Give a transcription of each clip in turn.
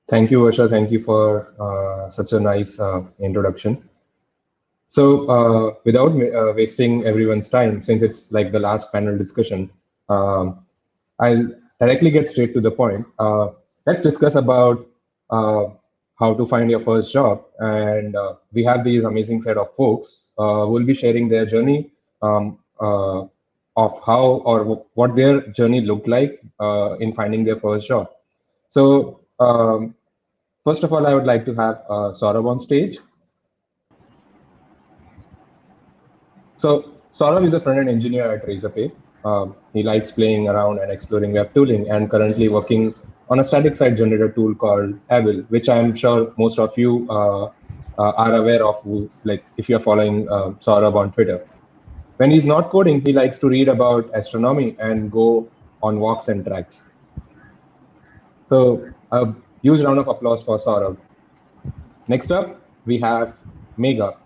Thank you, Varsha. Thank you for such a nice introduction. Without wasting everyone's time, since it's like the last panel discussion, I'll directly get straight to the point. Let's discuss about uh, how to find your first job. And we have these amazing set of folks who will be sharing their journey of how or what their journey looked like in finding their first job. So, first of all, I would like to have Saurabh on stage. So Saurabh is a front-end engineer at Razorpay. He likes playing around and exploring web tooling, and currently working on a static site generator tool called Abel, which I'm sure most of you are aware of, like if you're following Saurabh on Twitter. When he's not coding, he likes to read about astronomy and go on walks and tracks. So a huge round of applause for Saurabh. Next up, we have Megha.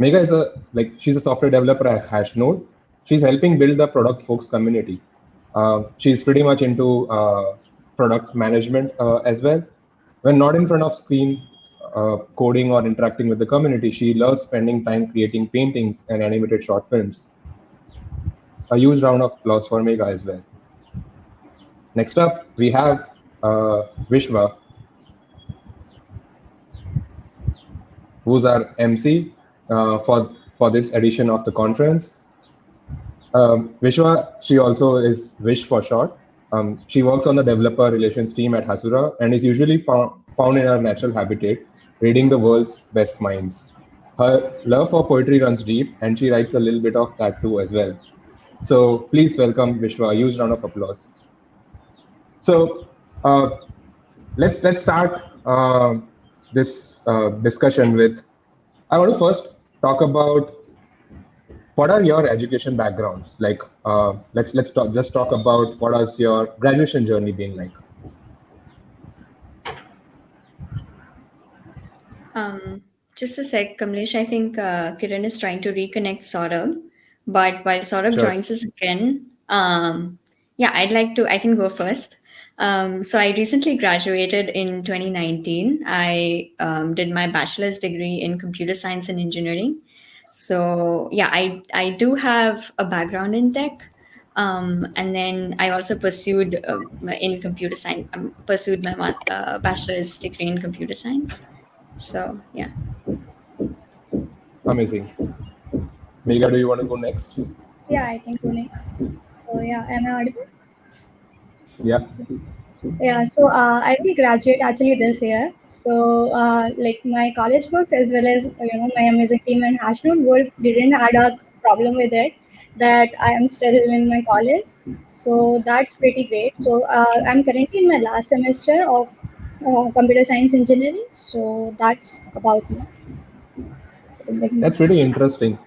Megha is she's a software developer at Hashnode. She's helping build the product folks community. She's pretty much into product management as well. When not in front of screen coding or interacting with the community, she loves spending time creating paintings and animated short films. A huge round of applause for Megha as well. Next up, we have Vishwa, who's our MC for this edition of the conference. Vishwa, she also is Vish for short. She works on the developer relations team at Hasura and is usually found in her natural habitat, reading the world's best minds. Her love for poetry runs deep, and she writes a little bit of that too as well. So please welcome Vishwa. A huge round of applause. So let's start this discussion with. I want to first talk about what are your education backgrounds. Like, let's just talk about what has your graduation journey been like. Just a sec, Kamlesh. I think Kiran is trying to reconnect Saurabh, but while Saurabh Sure. joins us again, yeah, I can go first. So I recently graduated in 2019. I did my bachelor's degree in computer science and engineering. So yeah, I do have a background in tech. And then I also pursued in computer science, pursued my bachelor's degree in computer science. So yeah. Amazing. Megha, do you want to go next? Yeah, I can go next. So yeah, am I audible? Yeah. Yeah, so I will graduate actually this year. So like my college books as well as my amazing team and Hashnode World didn't had a problem with it that I am still in my college. So that's pretty great. So I'm currently in my last semester of computer science engineering. So that's about me. That's pretty interesting.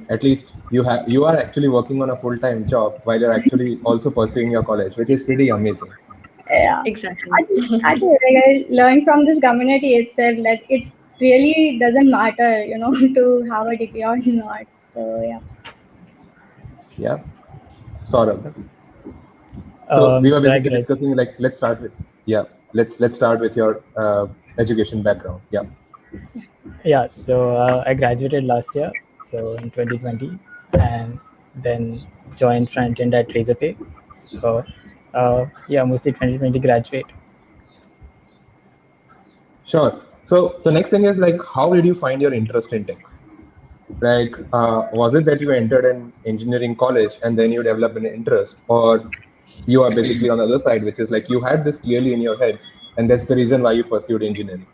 At least you are actually working on a full-time job while you're actually also pursuing your college, which is pretty amazing. Yeah, Exactly. actually, like I learned from this community itself that it's really doesn't matter, to have a degree or not. So yeah. Yeah. Sort of. So we were So I basically grad- discussing like let's start with your education background. Yeah. yeah, so I graduated last year, so in 2020, and then joined front end at Razorpay. So yeah, mostly 2020 graduate. Sure. So the next thing is like, how did you find your interest in tech? Like, was it that you entered an engineering college and then you developed an interest, or you are basically on the other side, which is like you had this clearly in your heads, and that's the reason why you pursued engineering?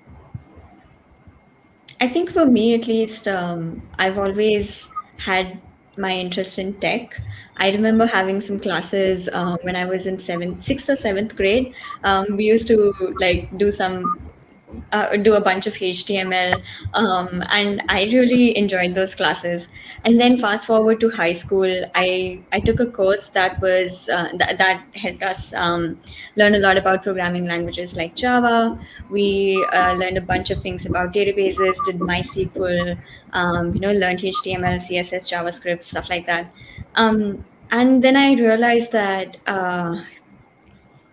I think for me, at least, I've always had my interest in tech. I remember having some classes when I was in sixth or seventh grade. We used to like do a bunch of HTML, and I really enjoyed those classes. And then fast forward to high school, I took a course that was that helped us learn a lot about programming languages like Java. We learned a bunch of things about databases, did MySQL, learned HTML, CSS, JavaScript, stuff like that. And then I realized that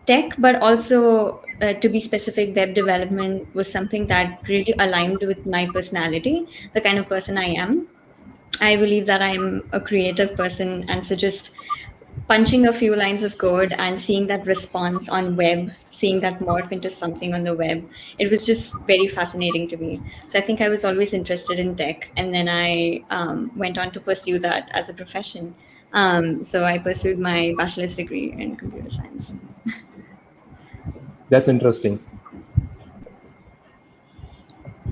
tech, but also, to be specific, web development was something that really aligned with my personality, the kind of person I am. I believe that I'm a creative person, and so just punching a few lines of code and seeing that response on web, seeing that morph into something on the web, it was just very fascinating to me. So I think I was always interested in tech, and then I went on to pursue that as a profession. So I pursued my bachelor's degree in computer science. That's interesting.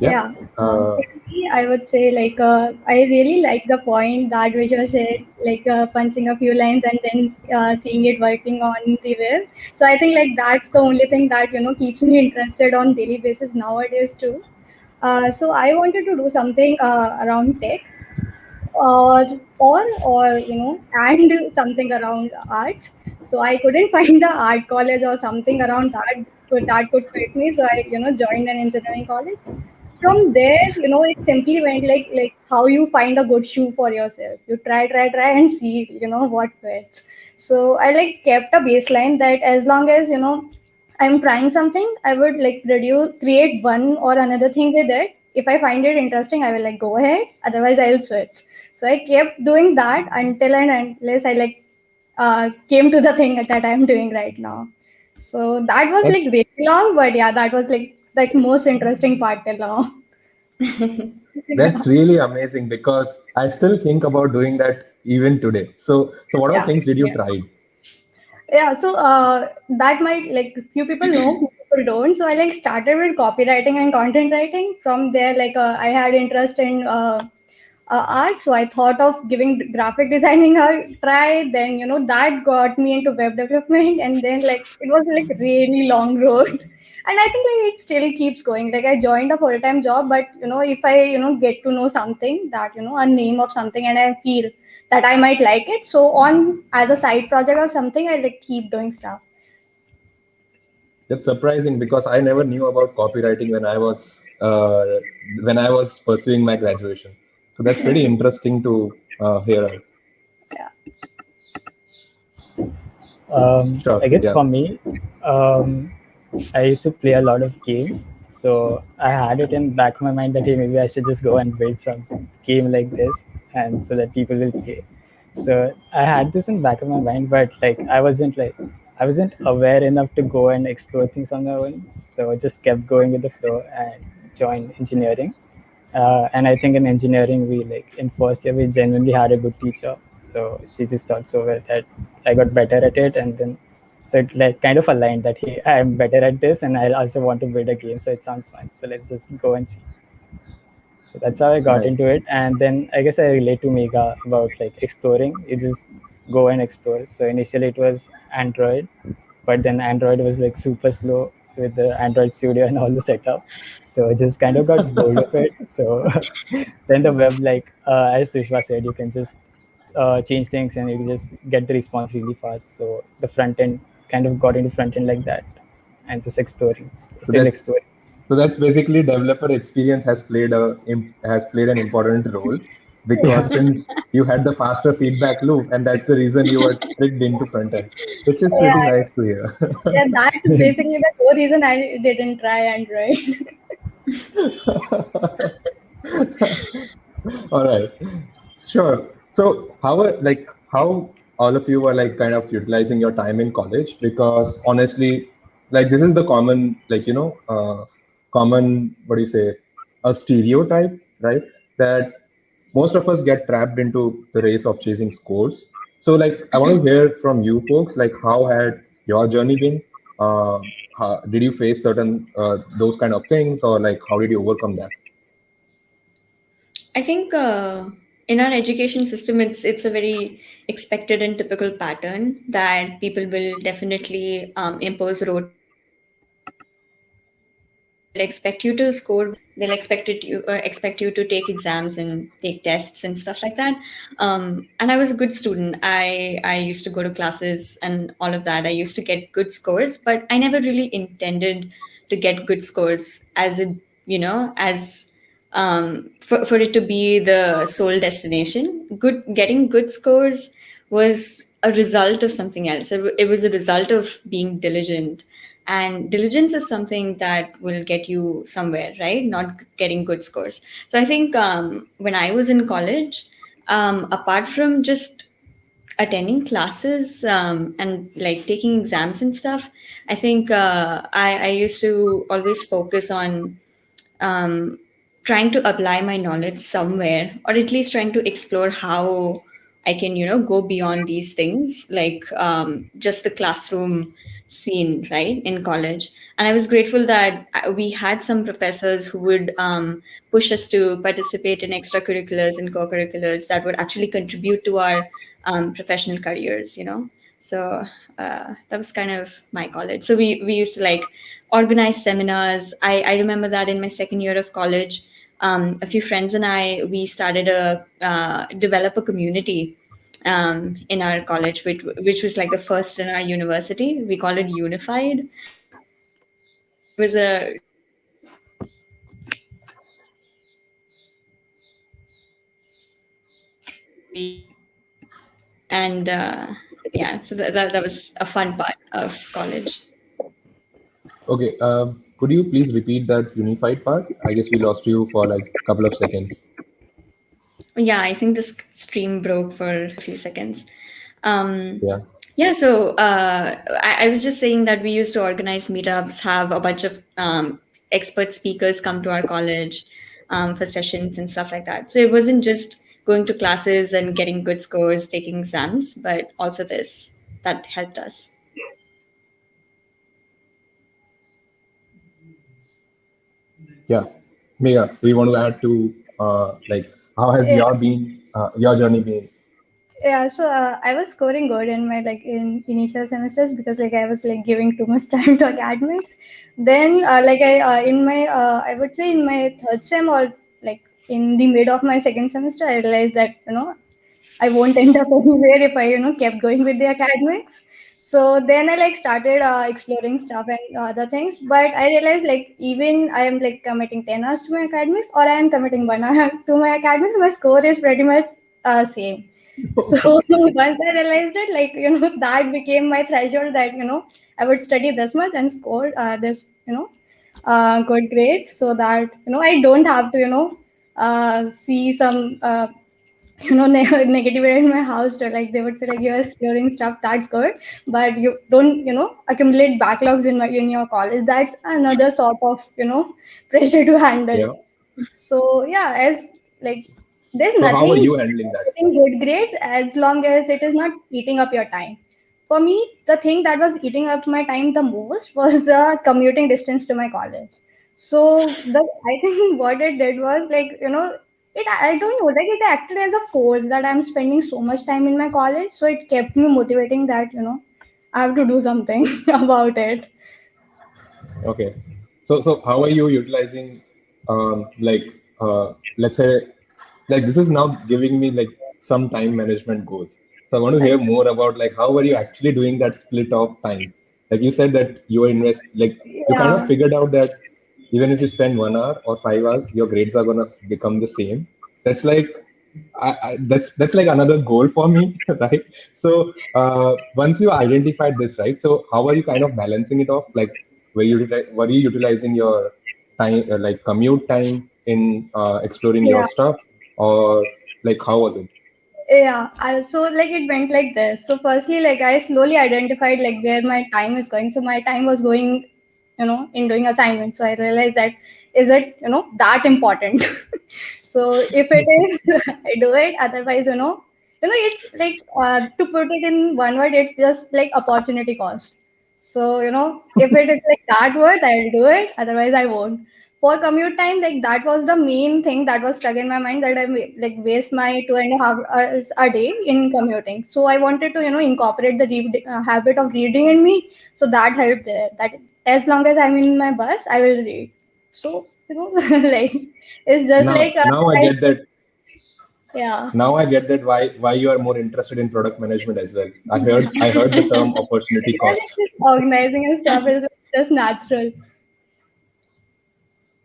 Yeah. Yeah. Uh, For me, I would say like I really like the point that Vishwa said, like punching a few lines and then seeing it working on the web. So I think like that's the only thing that keeps me interested on daily basis nowadays too. So I wanted to do something around tech, or and something around arts. So I couldn't find the art college or something around that could fit me, so I joined an engineering college. From there, it simply went like how you find a good shoe for yourself. You try and see what fits. So I like kept a baseline that as long as I'm trying something, I would like create one or another thing with it. If I find it interesting, I will like go ahead, otherwise I'll switch. So I kept doing that until and unless I like came to the thing that I'm doing right now. So that was like that's really long, but yeah, that was like most interesting part till now. that's really amazing because I still think about doing that even today. So what all Yeah. things did you Yeah. try? Yeah, so that might like few people know, few people don't. So I like started with copywriting and content writing. From there, like I had interest in art, so I thought of giving graphic designing a try. Then that got me into web development, and then like it was like really long road. And I think like it still keeps going. Like I joined a full time job, but if I get to know something that a name of something, and I feel that I might like it. So on as a side project or something, I like keep doing stuff. That's surprising because I never knew about copywriting when I was pursuing my graduation. So that's pretty interesting to hear out. Yeah. Sure. I guess Yeah. for me, um, I used to play a lot of games. So I had it in back of my mind that hey, maybe I should just go and build some game like this, and so that people will play. So I had this in back of my mind, but I wasn't aware enough to go and explore things on my own. So I just kept going with the flow and joined engineering. And I think in engineering, we like in first year we genuinely had a good teacher. So she just taught so well that I got better at it, and then so it like kind of aligned that hey, I'm better at this, and I also want to build a game, so it sounds fun. So let's just go and see. So that's how I got Nice. into it, and then I guess I relate to Mega about like exploring. You just go and explore. So initially it was Android, but then Android was like super slow with the Android Studio and all the setup. So I just kind of got bored of it. So then the web, like as Vishwa said, you can just change things and you can just get the response really fast. So the front end kind of got into front end like that, and just exploring, So still that's exploring. so that's basically developer experience has played an important role because since you had the faster feedback loop and that's the reason you were tricked into front end, which is pretty Yeah, nice to hear. yeah, that's basically the core reason I didn't try Android. All right. Sure. So how all of you were like kind of utilizing your time in college? Because honestly, like this is the common common what do you say, a stereotype, right? That most of us get trapped into the race of chasing scores. So like I want to hear from you folks, like how had your journey been? Did you face certain those kind of things, or like how did you overcome that? I think in our education system, it's a very expected and typical pattern that people will definitely impose rote exams on you. They'll expect you to score well. They'll expect you to take exams and take tests and stuff like that. And I was a good student. I used to go to classes and all of that. I used to get good scores, but I never really intended to get good scores as a as for it to be the sole destination. Getting good scores was a result of something else. It was a result of being diligent. And diligence is something that will get you somewhere, right? Not getting good scores. So I think when I was in college, apart from just attending classes and like taking exams and stuff, I think I used to always focus on um, trying to apply my knowledge somewhere, or at least trying to explore how I can, go beyond these things, like just the classroom scene, right, in college. And I was grateful that we had some professors who would push us to participate in extracurriculars and co-curriculars that would actually contribute to our professional careers. So that was kind of my college. So we used to like organize seminars. I remember that in my second year of college, a few friends and we started a developer community in our college, which was like the first in our university. We called it Unified. It was a really and yeah, so that was a fun part of college. Okay, could you please repeat that unified part? I guess we lost you for like a couple of seconds. Yeah, I think this stream broke for a few seconds. Um, Yeah. yeah, so I was just saying that we used to organize meetups, have a bunch of expert speakers come to our college for sessions and stuff like that. So it wasn't just going to classes and getting good scores, taking exams, but also this that helped us. Yeah. Megha, do you want to add to like how has Yeah, your journey been? yeah. So I was scoring good in my like in initial semesters because like I was like giving too much time to academics. Then like in my I would say in my third sem or like in the mid of my second semester, I realized that I won't end up anywhere if I kept going with the academics. So then I like started exploring stuff and other things. But I realized like even I am like committing 10 hours to my academics or I am committing 1 hour to my academics, my score is pretty much same. So once I realized it, like that became my threshold that I would study this much and score this good grades so that I don't have to see some negative in my house to like they would say like you're exploring stuff that's good but you don't accumulate backlogs in your college. That's another sort of pressure to handle. Yeah. So yeah, as like there's So how are nothing you handling that? getting good grades as long as it is not eating up your time. For me, the thing that was eating up my time the most was the commuting distance to my college. So the I think what it did was like it I don't know, like it acted as a force that I'm spending so much time in my college. So it kept me motivating that I have to do something about it. Okay. So how are you utilizing like let's say like this is now giving me like some time management goals. So I want to hear more about like how are you actually doing that split of time? Like you said that you were like you kind of Yeah, figured out that even if you spend 1 hour or 5 hours, your grades are gonna become the same. That's like that's like another goal for me, right? So once you identified this, right? So how are you kind of balancing it off? Like were you utilizing your time, like commute time in exploring your yeah. stuff, or like how was it? Yeah, so like it went like this. So firstly, like I slowly identified like where my time is going. So my time was going, in doing assignments. So I realized that is it, that important? So if it is, I do it. Otherwise, it's like to put it in one word, it's just like opportunity cost. So if it is like that word, I'll do it. Otherwise, I won't. For commute time, like that was the main thing that was stuck in my mind, that I like waste my 2.5 hours a day in commuting. So I wanted to incorporate the habit of reading in me. So that helped there, that as long as I'm in my bus I will read. So like it's just like Now I I get said, that. yeah. Now I get that why you are more interested in product management as well. I heard the term opportunity Yeah, like cost, this organizing and stuff is like just natural.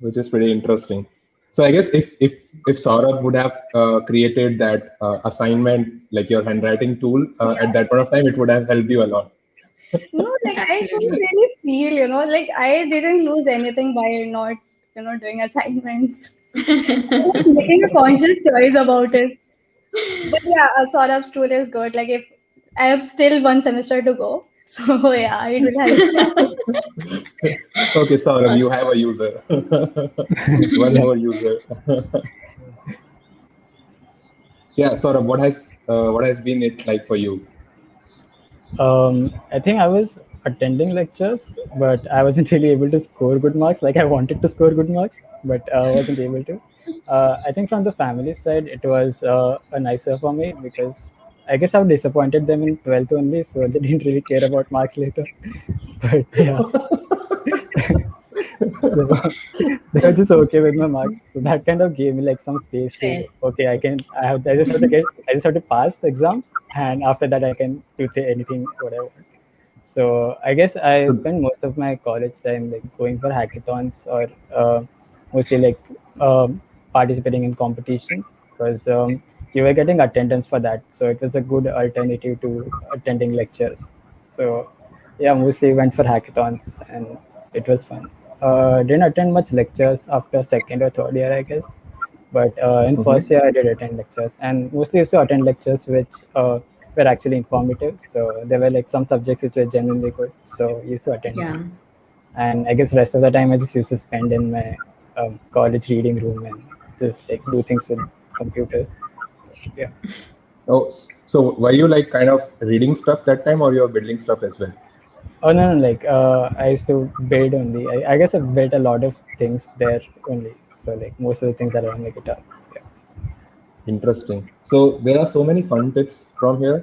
which is pretty interesting. So I guess if Saurabh would have created that assignment, like your handwriting tool, at that point of time, it would have helped you a lot. No, like I couldn't Absolutely. really feel, like I didn't lose anything by not, doing assignments. I was making a conscious choice about it. But yeah, a Saurabh's tool is good. Like if I have still one semester to go, so yeah, it will help me out. Okay, Saurabh, you Awesome. have a user, one more user. Yeah, Saurabh, what has been it like for you? I think I was attending lectures, but I wasn't really able to score good marks. Like I wanted to score good marks, but wasn't able to. I think from the family side, it was a nicer for me because I guess I disappointed them in 12th only, so they didn't really care about marks later. But yeah, so they were just okay with my marks. So that kind of gave me like some space Fair. to okay, I just have to pass the exams, and after that I can do anything what I want. So I guess I So, spend most of my college time like going for hackathons or mostly like participating in competitions because you were getting attendance for that. So it was a good alternative to attending lectures. So yeah, mostly went for hackathons and it was fun. Didn't attend much lectures after second or third year, I guess. But in first mhm. year, I did attend lectures, and mostly used to attend lectures which were actually informative. So there were like some subjects which were genuinely good, so used to attend them. Yeah. And I guess rest of the time I just used to spend in my college reading room and just like do things with computers. Yeah. Oh, so were you like kind of reading stuff that time, or you're building stuff as well? Oh no, no, like I used to build only. I guess I built a lot of things there only. So like most of the things that are on my guitar. Yeah. Interesting. So there are so many fun tips from here.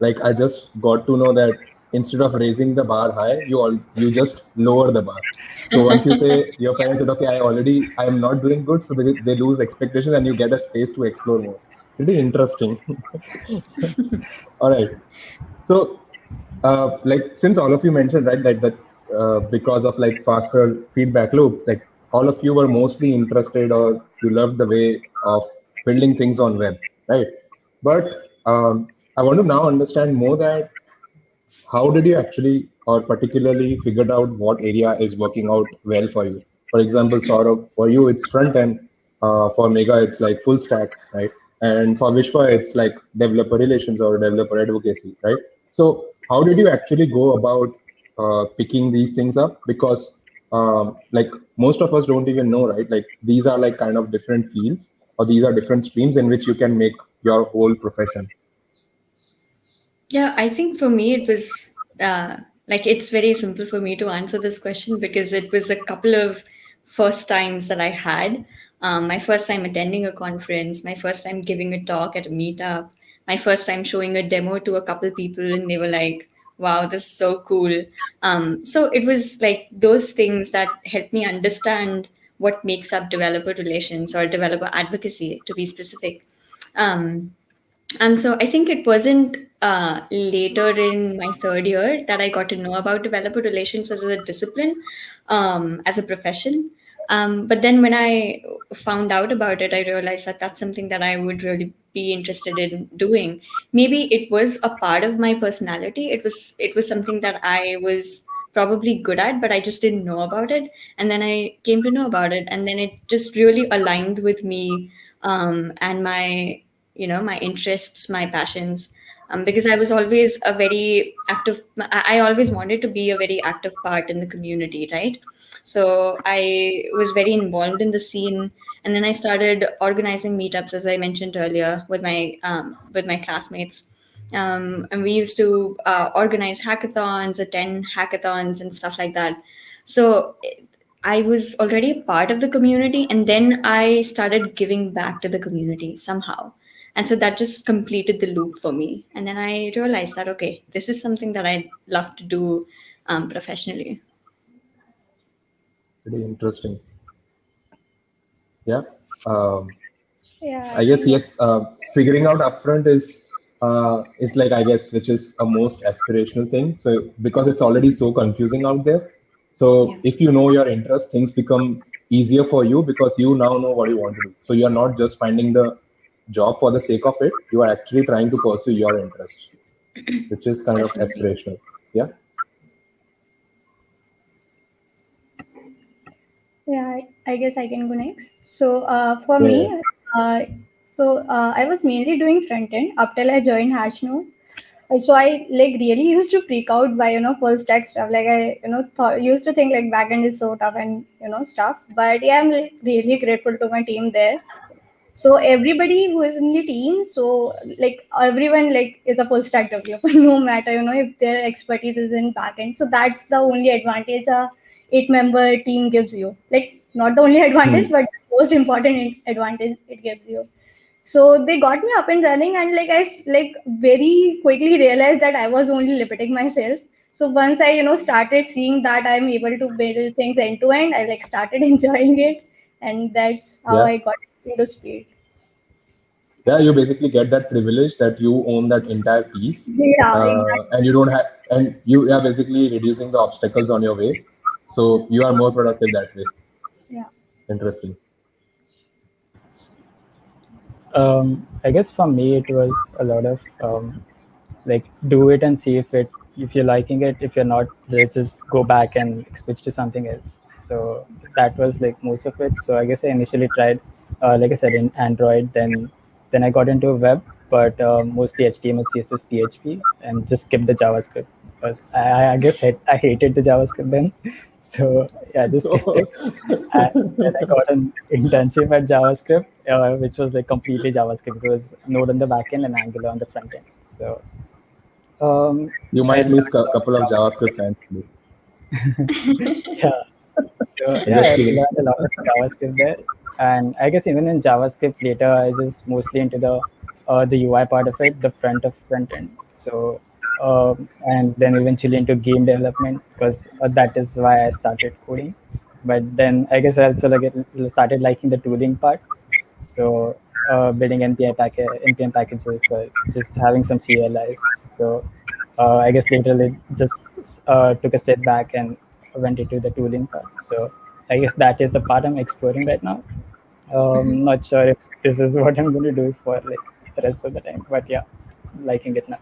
Like I just got to know that instead of raising the bar high, you just lower the bar. So once you say your parents said, okay, I am not doing good, so they lose expectations and you get a space to explore more. Pretty interesting. All right. So like since all of you mentioned right that because of like faster feedback loop, like all of you were mostly interested or you loved the way of building things on web, right? But I want to now understand more that how did you actually or particularly figured out what area is working out well for you? For example, Saurabh, for you it's front end, for Megha it's like full stack, right? And for Vishwa it's like developer relations or developer advocacy, right? So how did you actually go about picking these things up? Because like most of us don't even know, right? Like these are like kind of different fields or these are different streams in which you can make your whole profession. Yeah, I think for me it was like it's very simple for me to answer this question because it was a couple of first times that I had. My first time attending a conference, my first time giving a talk at a meetup, my first time showing a demo to a couple people, and they were like, "Wow, this is so cool." So it was like those things that helped me understand what makes up developer relations or developer advocacy, to be specific. Um, and so I think it wasn't later in my third year that I got to know about developer relations as a discipline, as a profession. But then when I found out about it, I realized that that's something that I would really be interested in doing. Maybe it was a part of my personality. It was something that I was probably good at, but I just didn't know about it. And then I came to know about it, and then it just really aligned with me, and my interests, my passions, because I was always a very active. I always wanted to be a very active part in the community, right? So I was very involved in the scene, and then I started organizing meetups, as I mentioned earlier, with my classmates. And we used to organize hackathons, attend hackathons, and stuff like that. So I was already a part of the community, and then I started giving back to the community somehow. And so that just completed the loop for me. And then I realized that, okay, this is something that I'd love to do professionally. Pretty interesting. Yeah. Um, Yeah, I I guess think yes. Figuring out upfront is like I guess which is a most aspirational thing. So because it's already so confusing out there. Yeah. So if you know your interest, things become easier for you because you now know what you want to do. So you are not just finding the job for the sake of it. You are actually trying to pursue your interests, which is kind of Definitely. aspirational. Yeah. Yeah, I guess I can go next. So for Yeah. Yeah. me, uh, I was mainly doing front end up till I joined Hashno. So I like really used to freak out by full stack stuff. Like I used to think like backend is so tough and stuff. But yeah, I'm like really grateful to my team there. So everybody who is in the team, so like everyone like is a full stack developer, no matter if their expertise is in backend. So that's the only advantage a 8 member team gives you. Like not the only advantage, Hmm. but the most important advantage it gives you. So they got me up and running, and like I like very quickly realized that I was only limiting myself. So once I started seeing that I'm able to build things end to end, I like started enjoying it, and that's how Yeah. I got into speed. Yeah, you basically get that privilege that you own that entire piece, Yeah, exactly. and you don't have, and you are basically reducing the obstacles on your way, so you are more productive that way. Yeah. Interesting. I guess for me it was a lot of like do it and see if you're liking it. If you're not, let's just go back and switch to something else. So that was like most of it. So I guess I initially tried, like I said, in Android. Then I got into web, but mostly HTML, CSS, PHP, and just skipped the JavaScript because I guess I hated the JavaScript then. So yeah, I just skipped it. And then I got an internship at JavaScript, which was like completely JavaScript. It was Node on the back end and Angular on the front end. So You I might learned lose a a lot couple of of JavaScript fans today. JavaScript. Yeah. So I'm yeah, just I kidding. learned a lot of JavaScript there, and I guess even in JavaScript later, I just mostly into the UI part of it, the front end. So and then eventually into game development because that is why I started coding. But then I guess I also like started liking the tooling part. So building npm packages, just having some CLIs. So I guess later it just took a step back and went into the tooling part. So I guess that is the part I'm exploring right now. Not sure if this is what I'm going to do for like the rest of the time, but yeah, liking it now.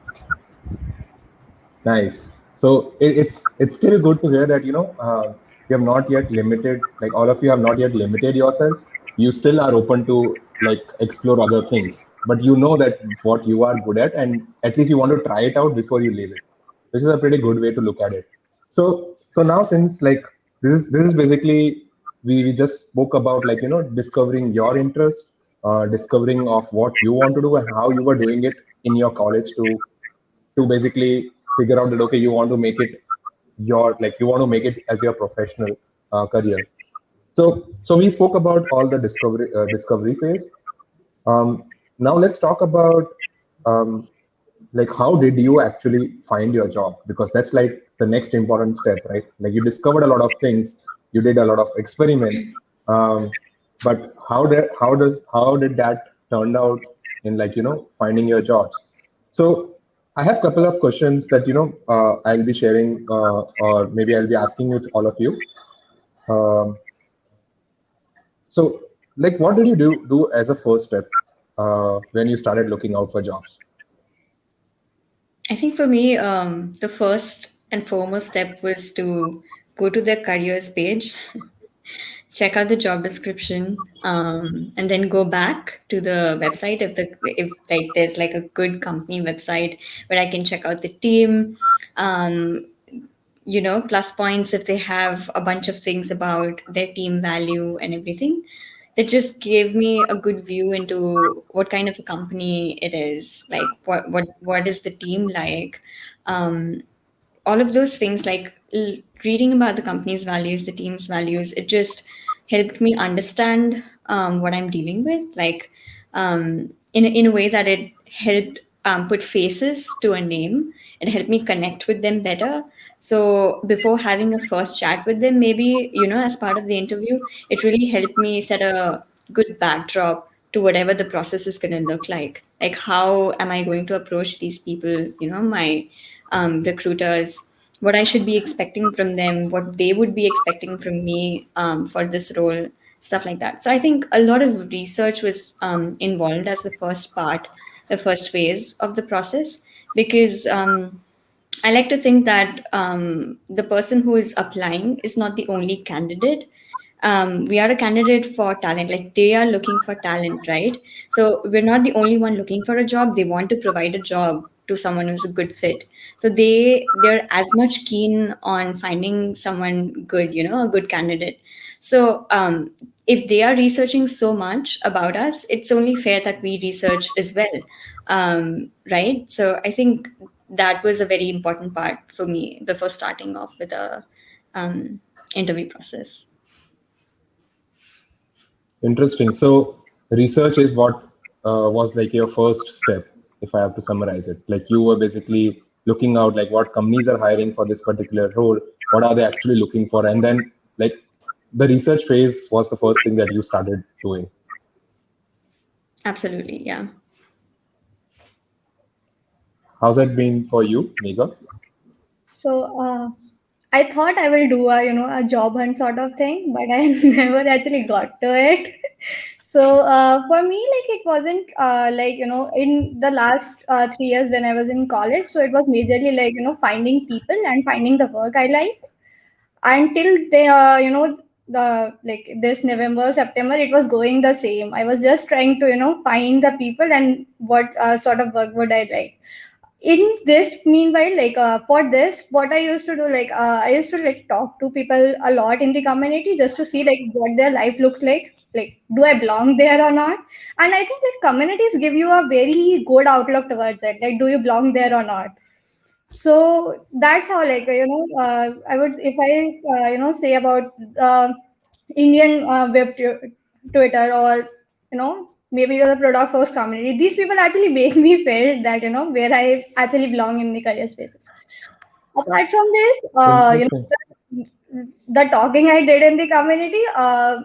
Nice. So it's still good to hear that you have not yet limited, like all of you have not yet limited yourselves. You still are open to like explore other things, but you know that what you are good at, and at least you want to try it out before you leave it, which is a pretty good way to look at it. So now since like this is basically we just spoke about like discovering your interest, discovering of what you want to do and how you were doing it in your college to basically figure out that okay you want to make it your like you want to make it as your professional career. So we spoke about all the discovery phase. Now let's talk about um, like how did you actually find your job, because that's like the next important step, right? Like you discovered a lot of things, you did a lot of experiments, um, but how did that turn out in like finding your jobs? So I have a couple of questions that I'll be sharing, or maybe I'll be asking with all of you. um, so like what did you do as a first step when you started looking out for jobs? I think for me, the first and foremost step was to go to their careers page, check out the job description, and then go back to the website if like there's like a good company website where I can check out the team, um, plus points if they have a bunch of things about their team value and everything. That just gave me a good view into what kind of a company it is, like what is the team like. Um, all of those things, like reading about the company's values, the team's values, it just helped me understand what I'm dealing with, like in a way that it helped put faces to a name. It helped me connect with them better. So before having a first chat with them, maybe as part of the interview, it really helped me set a good backdrop to whatever the process is going to look like how am I going to approach these people, my recruiters, what I should be expecting from them, what they would be expecting from me for this role, stuff like that. So I think a lot of research was involved as the first part, the first phase of the process, because I like to think that the person who is applying is not the only candidate. We are a candidate for talent, like they are looking for talent, right? So we're not the only one looking for a job. They want to provide a job to someone who's a good fit. So they're as much keen on finding someone good, a good candidate. So if they are researching so much about us, it's only fair that we research as well, right? So I think that was a very important part for me before starting off with a interview process. Interesting. So research is what was like your first step, if I have to summarize it. Like you were basically looking out like what companies are hiring for this particular role, what are they actually looking for, and then like the research phase was the first thing that you started doing. Absolutely, yeah. How's that been for you, Megha? So I thought I will do a job hunt sort of thing, but I never actually got to it. So for me, like it wasn't like in the last 3 years when I was in college. So it was majorly like finding people and finding the work I like. Until they the like this November September, it was going the same. I was just trying to find the people and what sort of work would I like. In this meanwhile, like for this, what I used to do, like I used to like talk to people a lot in the community just to see like what their life looks like do I belong there or not. And I think that communities give you a very good outlook towards it, like do you belong there or not. So that's how, like I would, if I say about Indian Twitter, or maybe the product first community, these people actually make me feel that where I actually belong in the career spaces. Apart from this, Interesting. the talking I did in the community, uh,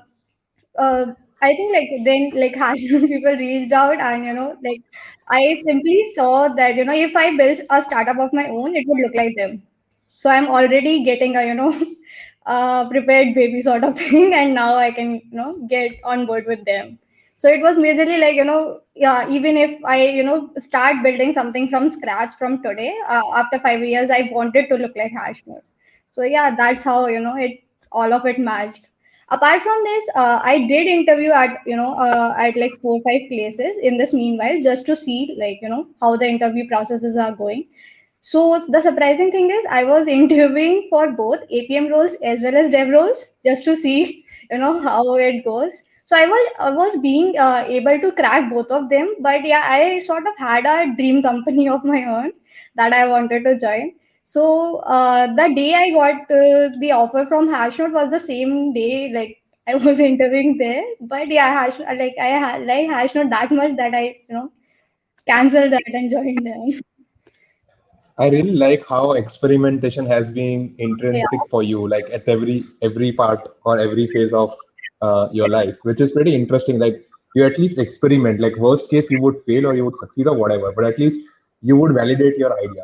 I think like then like Hashim people reached out, and like I simply saw that if I build a startup of my own, it would look like them. So I'm already getting a prepared baby sort of thing, and now I can get on board with them. So it was majorly like yeah, even if I start building something from scratch from today, after 5 years, I wanted to look like Hashim. So yeah, that's how it all of it matched. Apart from this, I did interview at at like 4 or 5 places in this meanwhile, just to see like how the interview processes are going. So the surprising thing is I was interviewing for both APM roles as well as dev roles, just to see how it goes. So I was being able to crack both of them, but yeah, I sort of had a dream company of my own that I wanted to join. So the day I got the offer from Hashnote was the same day, like I was interviewing there. But yeah, like I had like Hashnote that much that I canceled that and joined them. I really like how experimentation has been Yeah. intrinsic for you, like at every part or every phase of your life, which is pretty interesting. Like you at least experiment. Like worst case, you would fail or you would succeed or whatever, but at least you would validate your idea.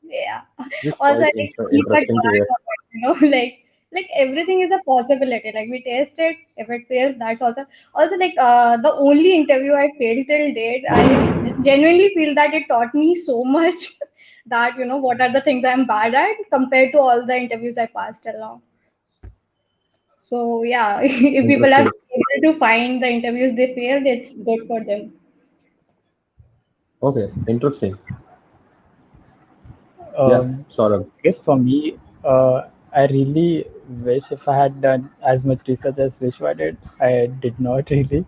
Yeah. Just Also, quite I think keep a interesting to track hear. of it, like everything is a possibility. Like we test it. If it fails, that's also like the only interview I failed till date. I genuinely feel that it taught me so much that what are the things I'm bad at compared to all the interviews I passed till now. So yeah, if people are Interesting. able to find the interviews they failed, it's good for them. Okay, interesting. Yeah, Um, Saurabh. I guess for me, I really wish if I had done as much research as Vishwa did. I did not really.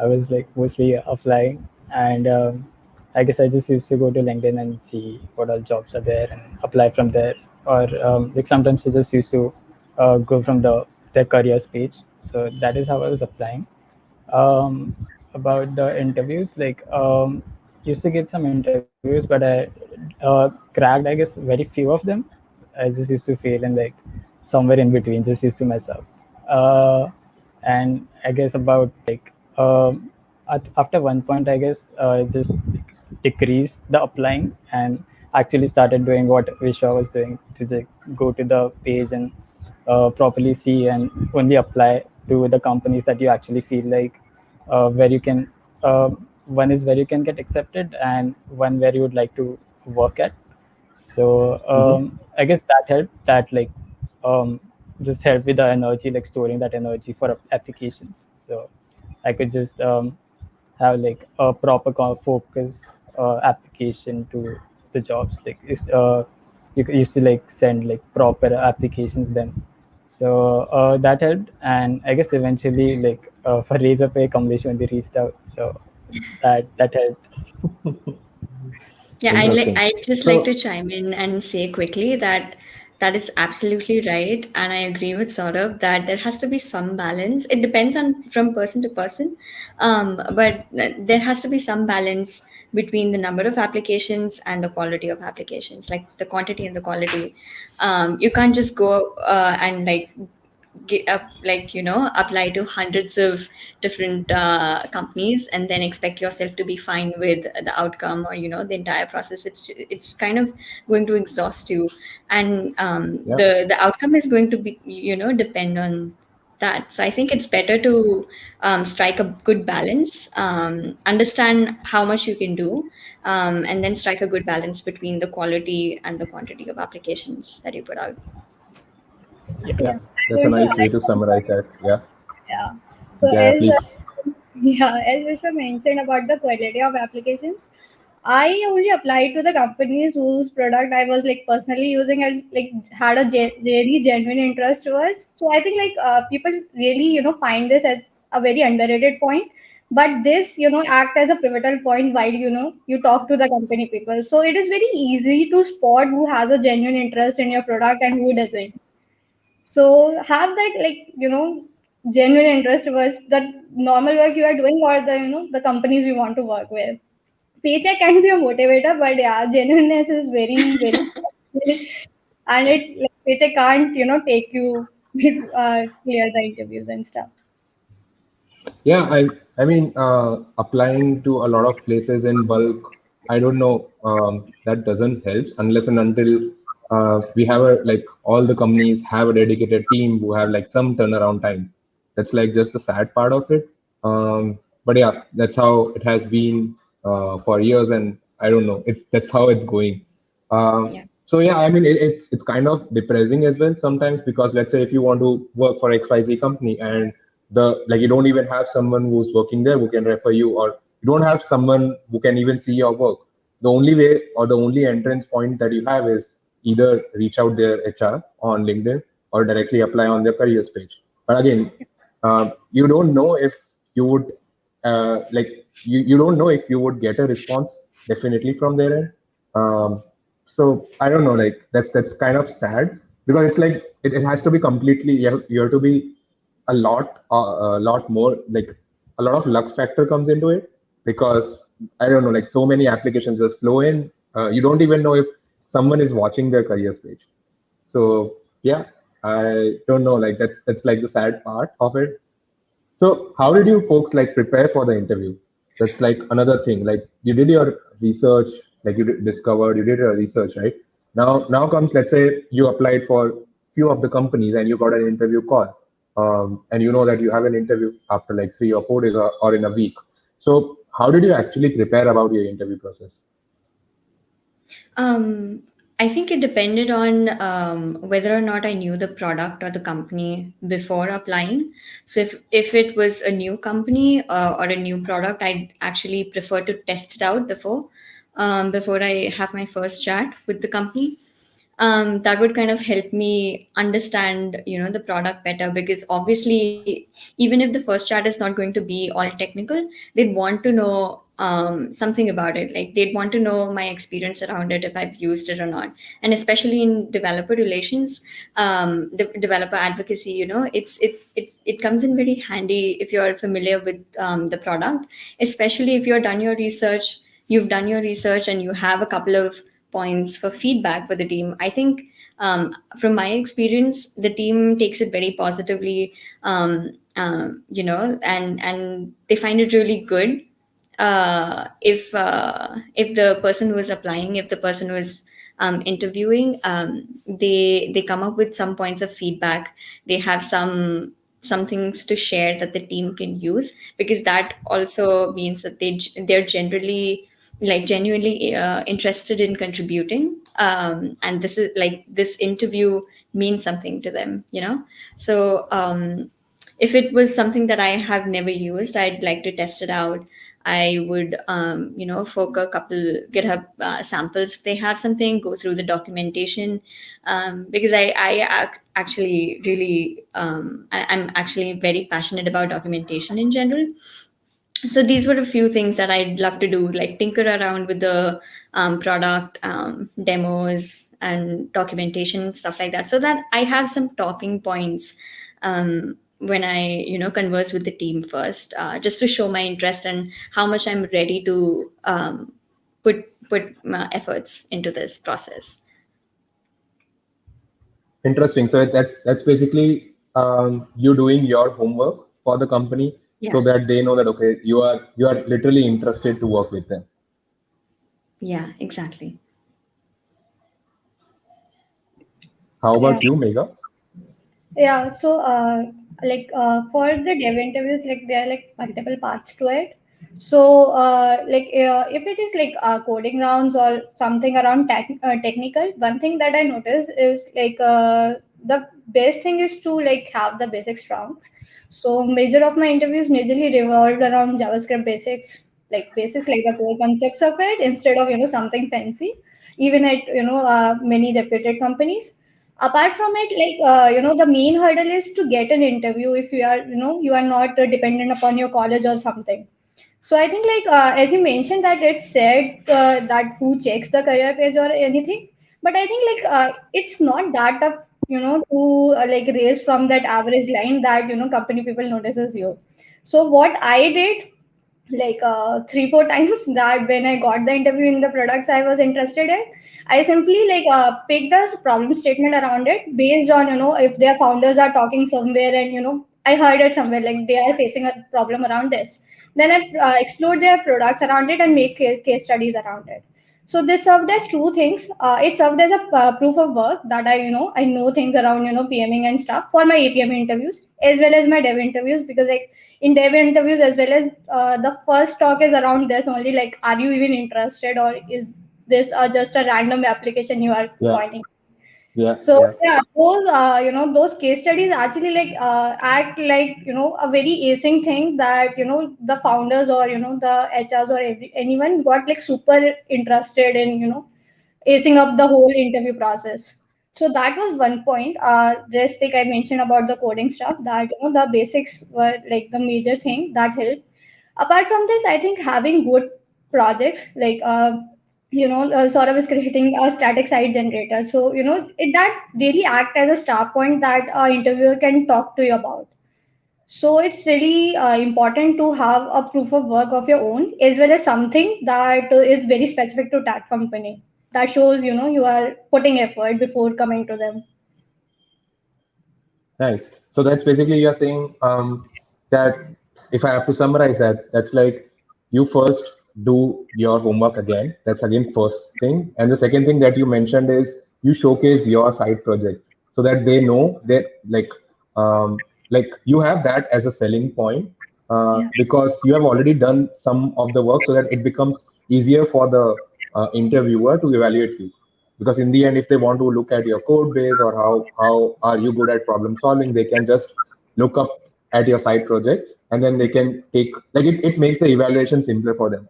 I was like mostly applying, and I guess I just used to go to LinkedIn and see what all jobs are there and apply from there. Or like sometimes I just used to go from the careers page. So that is how I was applying. um, about the interviews, like used to get some interviews, but I cracked, I guess, very few of them. I just used to fail, and like somewhere in between just used to mess up. And I guess about like after one point, I guess just like, decreased the applying, and actually started doing what Vishwa was doing, to just go to the page and properly see and only apply to the companies that you actually feel like where you can uh, one is where you can get accepted, and one where you would like to work at. So Hmm. I guess that helped, that like um, just helped with the energy, like storing that energy for applications. So I could just have like a proper focused application to the jobs. Like you used to like send like proper applications then. So that helped, and I guess eventually like for Razorpay, Kamlesh when they reached out, so that helped. Yeah, Interesting. I'd just like to So, chime in and say quickly that that is absolutely right, and I agree with Saurabh that there has to be some balance. It depends on from person to person, but there has to be some balance between the number of applications and the quality of applications, like the quantity and the quality. You can't just go and get up, like apply to hundreds of different companies and then expect yourself to be fine with the outcome, or the entire process. It's kind of going to exhaust you, and yeah, the outcome is going to be depend on that. So I think it's better to strike a good balance, understand how much you can do, and then strike a good balance between the quality and the quantity of applications that you put out. Yeah. yeah, Yeah, I'm that's a going to nice way add to one summarize point. that. Yeah, Yeah. So yeah, as please. yeah, as Vishwa mentioned about the quality of applications, I only applied to the companies whose product I was like personally using and like had a really genuine interest towards. So I think like people really find this as a very underrated point. But this act as a pivotal point while you talk to the company people. So it is very easy to spot who has a genuine interest in your product and who doesn't. So have that like genuine interest towards the normal work you are doing or the the companies you want to work with. Paycheck can be a motivator, but yeah, genuineness is very very and it like paycheck can't take you clear the interviews and stuff. Yeah, I mean, applying to a lot of places in bulk, I don't know. That doesn't help unless and until we have a like all the companies have a dedicated team who have like some turnaround time. That's like just the sad part of it. But yeah, that's how it has been for years, and I don't know. It's that's how it's going. Yeah. So yeah, I mean, it's kind of depressing as well sometimes because let's say if you want to work for XYZ company and the like you don't even have someone who's working there who can refer you, or you don't have someone who can even see your work. The only way or the only entrance point that you have is either reach out their HR on LinkedIn or directly apply on their careers page. But again, you don't know if you would you don't know if you would get a response definitely from their end. So I don't know, like that's kind of sad because it's like it has to be completely you have to be a lot more like a lot of luck factor comes into it because I don't know, like so many applications just flow in. You don't even know if someone is watching their careers page. So yeah, I don't know, like that's like the sad part of it. So how did you folks like prepare for the interview? That's like another thing. Like you did your research, like discovered, you did your research, right? Now comes, let's say you applied for few of the companies and you got an interview call, and you know that you have an interview after like 3 or 4 days or in a week. So how did you actually prepare about your interview process? Um, I think it depended on whether or not I knew the product or the company before applying. So if it was a new company or a new product, I'd actually prefer to test it out before I have my first chat with the company. That would kind of help me understand the product better, because obviously even if the first chat is not going to be all technical, they'd want to know something about it. Like they'd want to know my experience around it, if I've used it or not. And especially in developer relations, developer advocacy, it comes in very handy if you're familiar with the product, especially if you've done your research and you have a couple of points for feedback for the team. I think from my experience, the team takes it very positively, and they find it really good if the person who is applying, if the person who is interviewing, they come up with some points of feedback. They have some things to share that the team can use, because that also means that they're generally like genuinely interested in contributing, and this is like this interview means something to them, you know. So if it was something that I have never used, I'd like to test it out. I would, fork a couple GitHub samples if they have something, go through the documentation, because actually really, I'm actually very passionate about documentation in general. So these were a few things that I'd love to do, like tinker around with the product demos and documentation, stuff like that, so that I have some talking points when I, converse with the team first, just to show my interest and how much I'm ready to put my efforts into this process. Interesting. So that's basically you doing your homework for the company Yeah. so that they know that okay, you are literally interested to work with them. Yeah, exactly. How Yeah. about you, Megha? Yeah, so for the dev interviews, like there are like multiple parts to it. So if it is like coding rounds or something around technical, one thing that I notice is the best thing is to like have the basics strong. So major of my interviews majorly revolved around JavaScript basics, like basics like the core concepts of it instead of something fancy, even at many reputed companies. Apart from it, the main hurdle is to get an interview if you are you are not dependent upon your college or something. So I think as you mentioned that it said that who checks the career page or anything, but I think it's not that tough to raise from that average line that company people notices you. So what I did, 3 4 times, that when I got the interview in the products I was interested in, I simply picked a problem statement around it based on if their founders are talking somewhere and I heard it somewhere like they are facing a problem around this. Then I explored their products around it and make case studies around it. So this served as two things. It served as a proof of work that I know things around PMing and stuff for my APM interviews as well as my dev interviews, because like in dev interviews as well as the first talk is around this only, like are you even interested or is this just a random application you are Yeah, joining. yeah, So yeah. yeah, those those case studies actually act like a very acing thing that the founders or the HRs or anyone got like super interested in acing up the whole interview process. So that was one point. Rest, like I mentioned about the coding stuff, that the basics were like the major thing that helped. Apart from this, I think having good projects Saurabh is creating a static site generator. So that really act as a start point that interviewer can talk to you about. So it's really important to have a proof of work of your own as well as something that is very specific to that company, that shows you are putting effort before coming to them. Nice. So that's basically you're saying that if I have to summarize that, that's like you first do your homework again. That's again first thing. And the second thing that you mentioned is you showcase your side projects so that they know that like you have that as a selling point Yeah. because you have already done some of the work so that it becomes easier for the interviewer to evaluate you, because in the end if they want to look at your code base or how are you good at problem solving, they can just look up at your side projects and then they can take like it makes the evaluation simpler for them,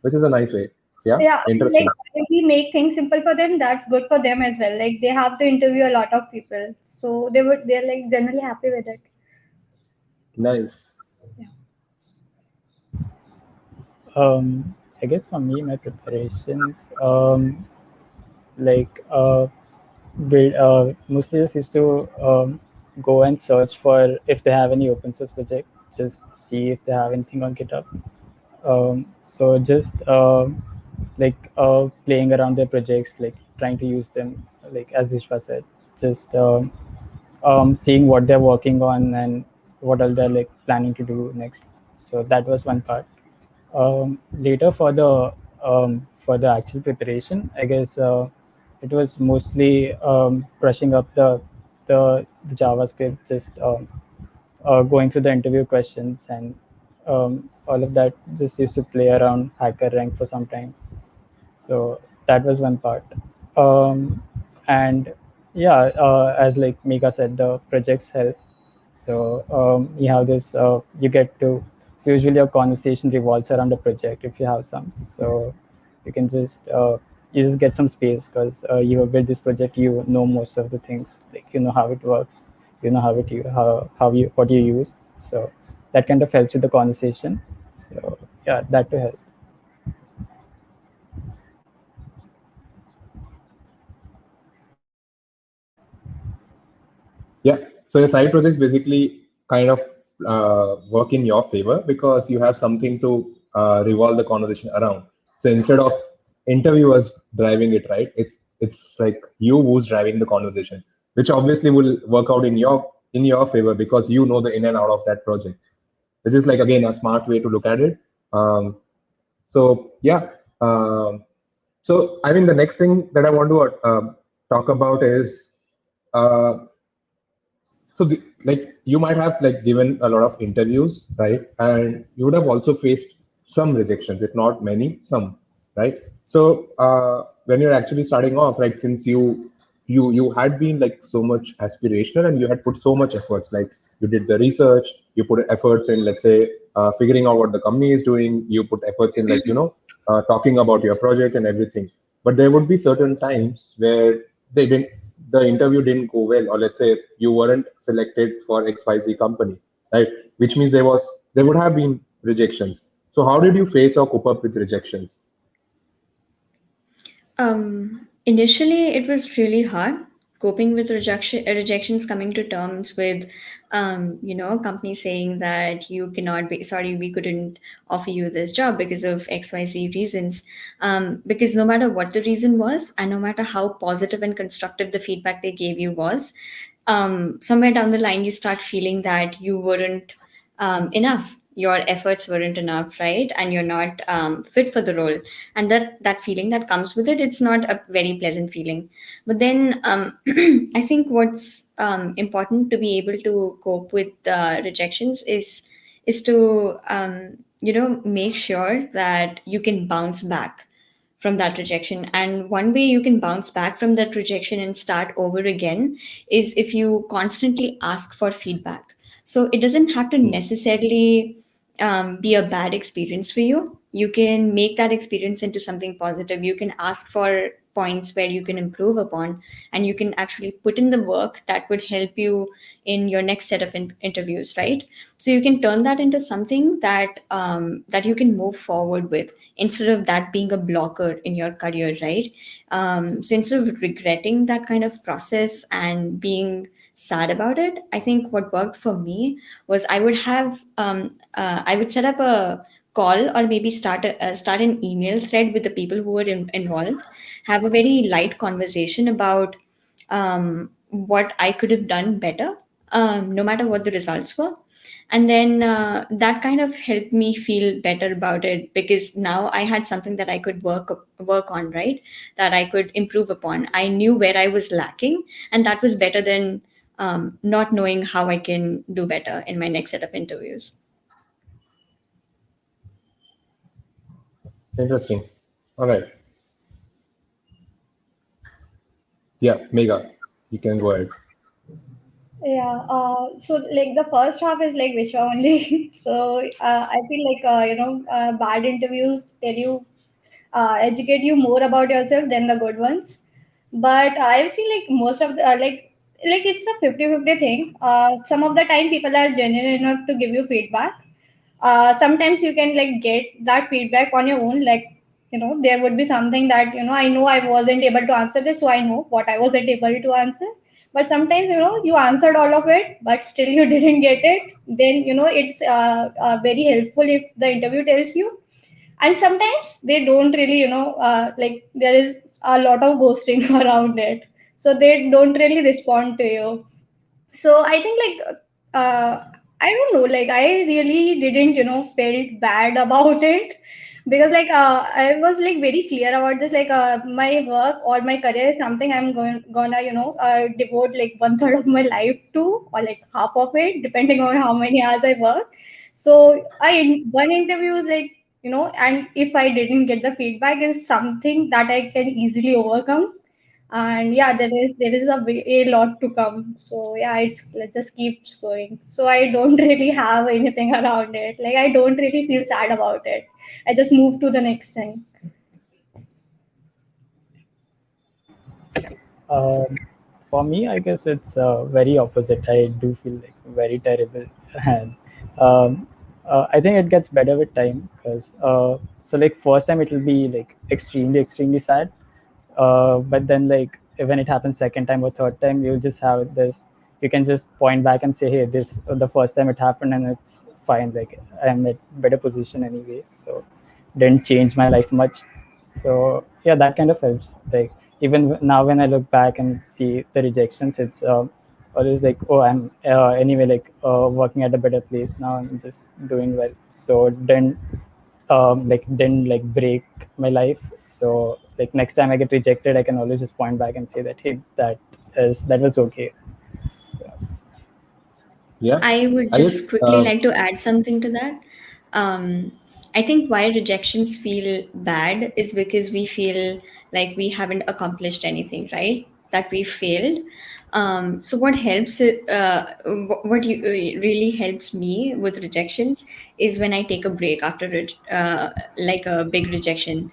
which is a nice way. Yeah, Yeah, like interesting. if we make things simple for them, that's good for them as well. Like they have to interview a lot of people, so they're like generally happy with it. Nice. Yeah. I guess for me, my preparations, like build mostly just used to go and search for if they have any open source project, just see if they have anything on GitHub. So just playing around their projects, like trying to use them, like as Vishwa said, just seeing what they're working on and what else they're like planning to do next. So that was one part. Later for the actual preparation, I guess it was mostly brushing up the JavaScript, just going through the interview questions and all of that. Just used to play around hacker rank for some time. So that was one part. And yeah, as like Mika said, the projects help. So you have this, you get to, so usually your conversation revolves around the project if you have some. So you can just, you just get some space because you have built this project, you know most of the things, like you know how it works, you know how you, what you use. So that kind of helps with the conversation. So yeah, that to help. Yeah. So your side projects basically kind of work in your favor because you have something to revolve the conversation around. So instead of interviewers driving it, right? It's like you who's driving the conversation, which obviously will work out in your favor because you know the in and out of that project. Which is like again a smart way to look at it. Um, so yeah. So I mean the next thing that I want to talk about is uh, so like you might have like given a lot of interviews, right? And you would have also faced some rejections, if not many, some, right? So when you're actually starting off, right, since you had been like so much aspirational and you had put so much efforts, like you did the research, you put efforts in, let's say, figuring out what the company is doing, you put efforts in like talking about your project and everything. But there would be certain times where they didn't the interview didn't go well, or let's say you weren't selected for XYZ company, right? Which means there would have been rejections. So how did you face or cope up with rejections? Initially, it was really hard coping with rejections, coming to terms with, companies saying that you cannot be, sorry, we couldn't offer you this job because of XYZ reasons. Because no matter what the reason was, and no matter how positive and constructive the feedback they gave you was, somewhere down the line, you start feeling that you weren't enough, your efforts weren't enough, right? And you're not fit for the role. And that feeling that comes with it, it's not a very pleasant feeling. But then I think what's important to be able to cope with rejections is to make sure that you can bounce back from that rejection. And one way you can bounce back from that rejection and start over again is if you constantly ask for feedback. So it doesn't have to Hmm. necessarily be a bad experience for you. You can make that experience into something positive. You can ask for points where you can improve upon, and you can actually put in the work that would help you in your next set of interviews, right? So you can turn that into something that you can move forward with, instead of that being a blocker in your career, right? So instead of regretting that kind of process and being sad about it, I think what worked for me was I would set up a call, or maybe start an email thread with the people who were involved, have a very light conversation about what I could have done better, no matter what the results were. And then that kind of helped me feel better about it, because now I had something that I could work on, right? That I could improve upon. I knew where I was lacking, and that was better than not knowing how I can do better in my next set of interviews. Interesting. All right. Yeah, Mega, you can go ahead. Yeah. So like the first half is like Vishwa only. So I feel like bad interviews tell you educate you more about yourself than the good ones. But I've seen like most of the like it's a 50-50 thing. Some of the time people are genuine enough to give you feedback. Sometimes you can like get that feedback on your own, like there would be something that I know I wasn't able to answer this, so I know what I wasn't able to answer. But sometimes you answered all of it but still you didn't get it, then it's very helpful if the interview tells you. And sometimes they don't really like there is a lot of ghosting around it, so they don't really respond to you. So I think like I don't know, like I really didn't, felt bad about it because like I was like very clear about this. Like my work or my career is something I'm gonna devote like one third of my life to, or like half of it, depending on how many hours I work. So I one interview is like, and if I didn't get the feedback is something that I can easily overcome. And yeah, there is a lot to come, so yeah, it just keeps going, so I don't really have anything around it, like I don't really feel sad about it. I just move to the next thing. Um, for me, I guess it's very opposite. I do feel like very terrible, and I think it gets better with time because so like first time it will be like extremely sad, but then like when it happens second time or third time, you just have this. You can just point back and say, "Hey, this the first time it happened, and it's fine. Like I'm at better position anyways, so didn't change my life much." So yeah, that kind of helps. Like even now when I look back and see the rejections, it's always like, oh, I'm anyway like working at a better place now. I'm just doing well. So didn't like break my life. So like next time I get rejected, I can always just point back and say that, hey, that was okay. Yeah, I would I guess just quickly like to add something to that. Um, I think why rejections feel bad is because we feel like we haven't accomplished anything, right? That we failed. So what helps really helps me with rejections is when I take a break after like a big rejection.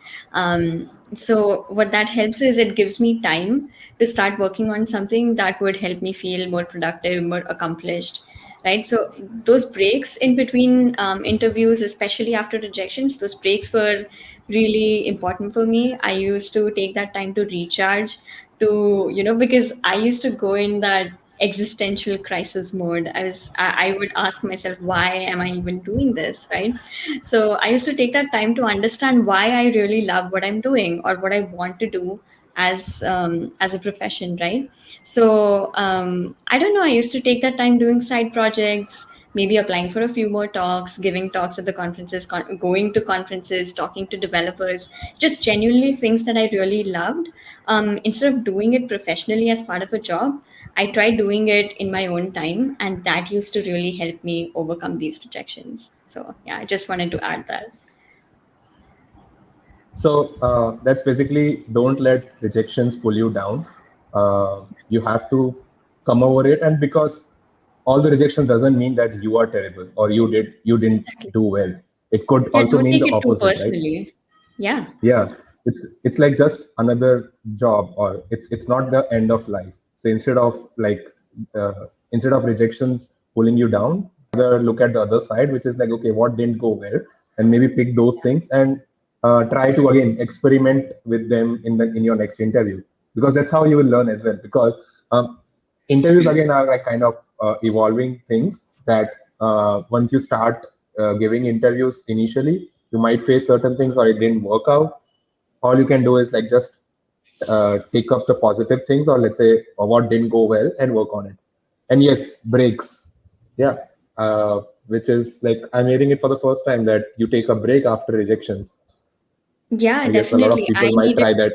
So what that helps is it gives me time to start working on something that would help me feel more productive, more accomplished, right? So those breaks in between interviews, especially after rejections, those breaks were really important for me. I used to take that time to recharge, to because I used to go in that existential crisis mode. I would ask myself, why am I even doing this, right? So I used to take that time to understand why I really love what I'm doing or what I want to do as a profession, right? So I don't know. I used to take that time doing side projects, maybe applying for a few more talks, giving talks at the conferences, going to conferences, talking to developers, just genuinely things that I really loved. Instead of doing it professionally as part of a job, I tried doing it in my own time, and that used to really help me overcome these rejections. So yeah, I just wanted to add that. so. That's basically don't let rejections pull you down. You have to come over it, and because all the rejection doesn't mean that you are terrible or you didn't Exactly. do well. It could Yeah, also don't mean take the it too opposite, right? personally. Yeah. Yeah, it's like just another job, or it's not the end of life. So instead of rejections pulling you down, rather look at the other side, which is like, okay, what didn't go well, and maybe pick those things and try to again experiment with them in your next interview, because that's how you will learn as well. Because um, interviews again are like kind of evolving things that once you start giving interviews initially, you might face certain things or it didn't work out. All you can do is like just take up the positive things, or let's say what didn't go well, and work on it. And yes, breaks. Yeah, which is like I'm hearing it for the first time that you take a break after rejections. Yeah, I guess a lot of definitely. people might try that.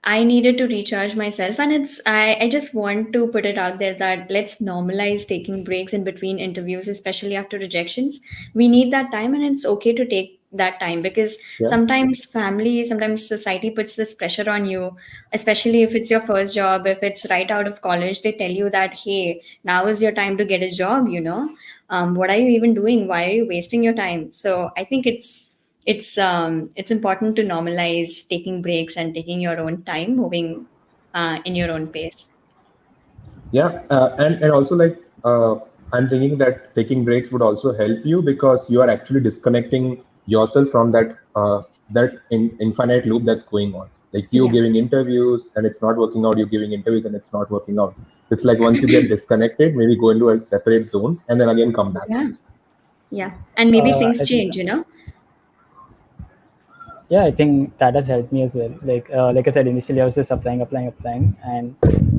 I needed to recharge myself, and I just want to put it out there that let's normalize taking breaks in between interviews, especially after rejections. We need that time, and it's okay to take that time, because Yeah. sometimes family, sometimes society puts this pressure on you, especially if it's your first job, if it's right out of college, they tell you that, hey, now is your time to get a job, what are you even doing? Why are you wasting your time? So I think it's important to normalize taking breaks and taking your own time, moving in your own pace. Yeah, and also like I'm thinking that taking breaks would also help you, because you are actually disconnecting yourself from that infinite loop that's going on. Like you Yeah, giving interviews and it's not working out, you giving interviews and it's not working out. It's like once you get disconnected, maybe go into a separate zone and then again come back. yeah, yeah. And maybe things I think change. yeah, I think that has helped me as well. Like I said, initially I was just applying, and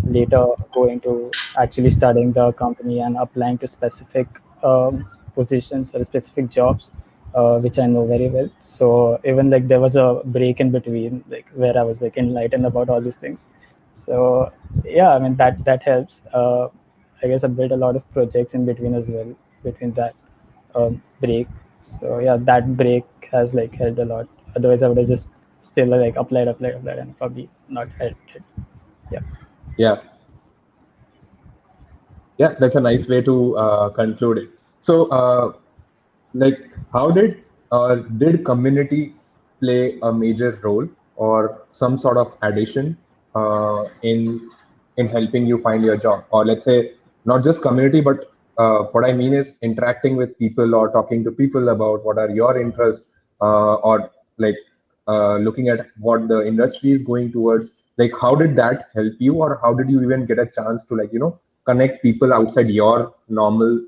later going to actually studying the company and applying to specific positions or specific jobs which I know very well. So even like there was a break in between, like where I was like enlightened about all these things. So yeah, I mean that helps. I guess I built a lot of projects in between as well, between that break. So yeah, that break has like helped a lot. Otherwise, I would have just still like applied, and probably not helped it. Yeah. Yeah, yeah, that's a nice way to conclude it. So, like, how did community play a major role or some sort of addition in helping you find your job? Or let's say not just community, but what I mean is interacting with people or talking to people about what are your interests, or like looking at what the industry is going towards. Like, how did that help you, or how did you even get a chance to, like, connect people outside your normal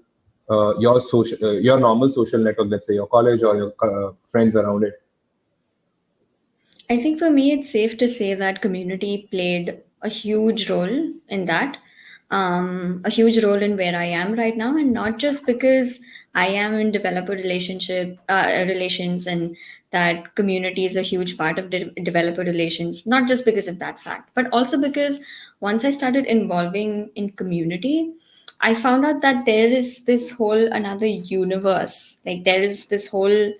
social network, let's say your college or your friends around it? I think for me, it's safe to say that community played a huge role in that, a huge role in where I am right now, and not just because I am in developer relations, and that community is a huge part of developer relations. Not just because of that fact, but also because once I started involving in community, I found out that there is this whole another universe. Like there is this whole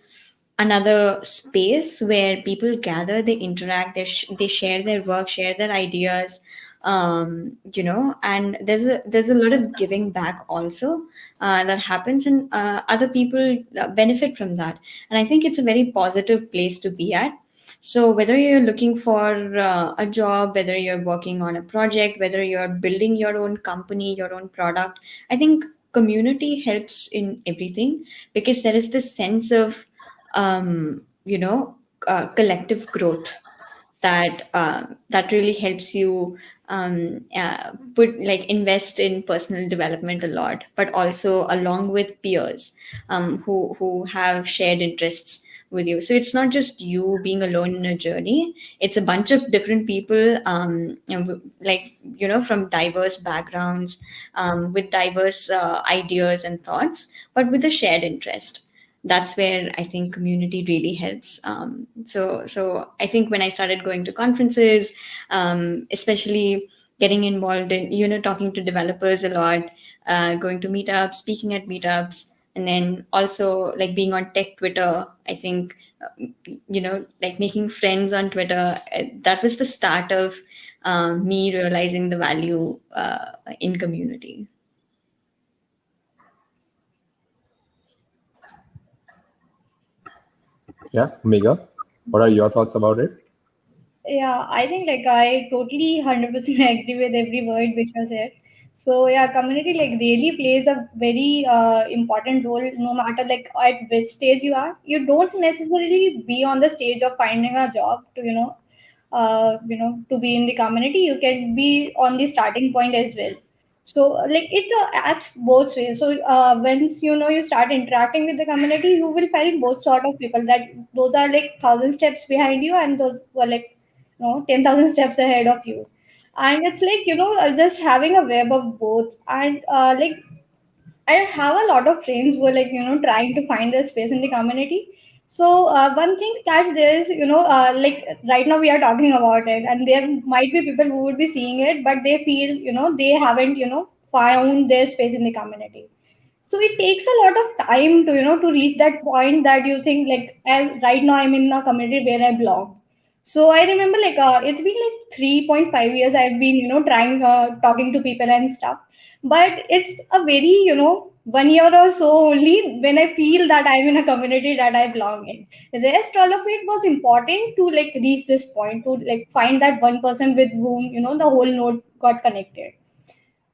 another space where people gather, they interact, they share their work, share their ideas, and there's a lot of giving back also that happens, and other people benefit from that. And I think it's a very positive place to be at. So whether you're looking for a job, whether you're working on a project, whether you're building your own company, your own product, I think community helps in everything, because there is this sense of collective growth that really helps you put like invest in personal development a lot, but also along with peers who have shared interests with you. So it's not just you being alone in a journey, it's a bunch of different people, like from diverse backgrounds, with diverse ideas and thoughts, but with a shared interest. That's where I think community really helps. So I think when I started going to conferences, especially getting involved in talking to developers a lot, going to meetups, speaking at meetups, and then also like being on tech Twitter. I think like making friends on Twitter. That was the start of me realizing the value in community. Yeah, Mega, what are your thoughts about it? Yeah, I think like I totally 100% agree with every word which was said. So yeah, community like really plays a very important role no matter like at which stage you are. You don't necessarily be on the stage of finding a job to to be in the community. You can be on the starting point as well. So like it acts both ways. So once you start interacting with the community, you will find both sort of people that those are like thousand steps behind you, and those were like 10,000 steps ahead of you. And it's like just having a web of both. And like I have a lot of friends who are like trying to find their space in the community. So one thing that's there is like right now we are talking about it, and there might be people who would be seeing it, but they feel they haven't found their space in the community. So it takes a lot of time to to reach that point that you think like right now I'm in a community where I belong. So I remember like it's been like 3.5 years I've been trying talking to people and stuff, but it's a very 1 year or so only when I feel that I'm in a community that I belong in. The rest all of it was important to like reach this point, to like find that one person with whom the whole node got connected.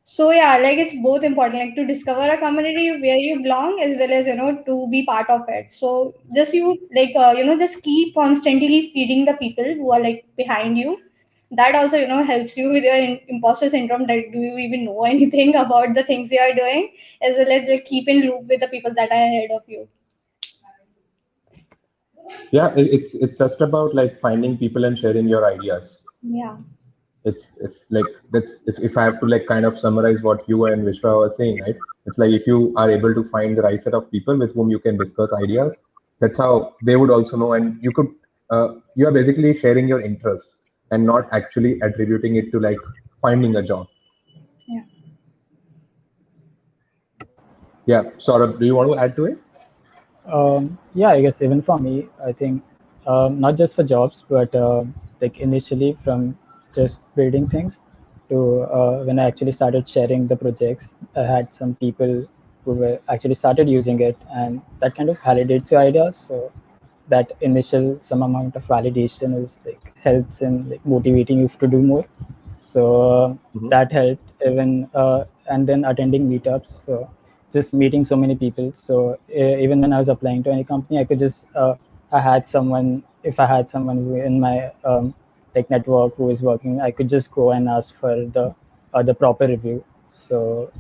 So yeah, like it's both important, like to discover a community where you belong as well as to be part of it. So just you like just keep constantly feeding the people who are like behind you. That also helps you with your imposter syndrome. That do you even know anything about the things you are doing, as well as like keep in loop with the people that are ahead of you. Yeah, it's just about like finding people and sharing your ideas. Yeah. It's like if I have to like kind of summarize what you and Vishwa were saying, right? It's like if you are able to find the right set of people with whom you can discuss ideas, that's how they would also know, and you are basically sharing your interest and not actually attributing it to like finding a job. Yeah. Yeah, Saurabh, do you want to add to it? Yeah, I guess even for me, I think not just for jobs, but like initially from just building things to when I actually started sharing the projects, I had some people who were actually started using it, and that kind of validates your ideas. So that initial some amount of validation is like helps in like motivating you to do more. So Mhm. that helped even and then attending meetups. So just meeting so many people. So even when I was applying to any company, I could just I had someone, if I had someone who in my like network who is working, I could just go and ask for the proper review. So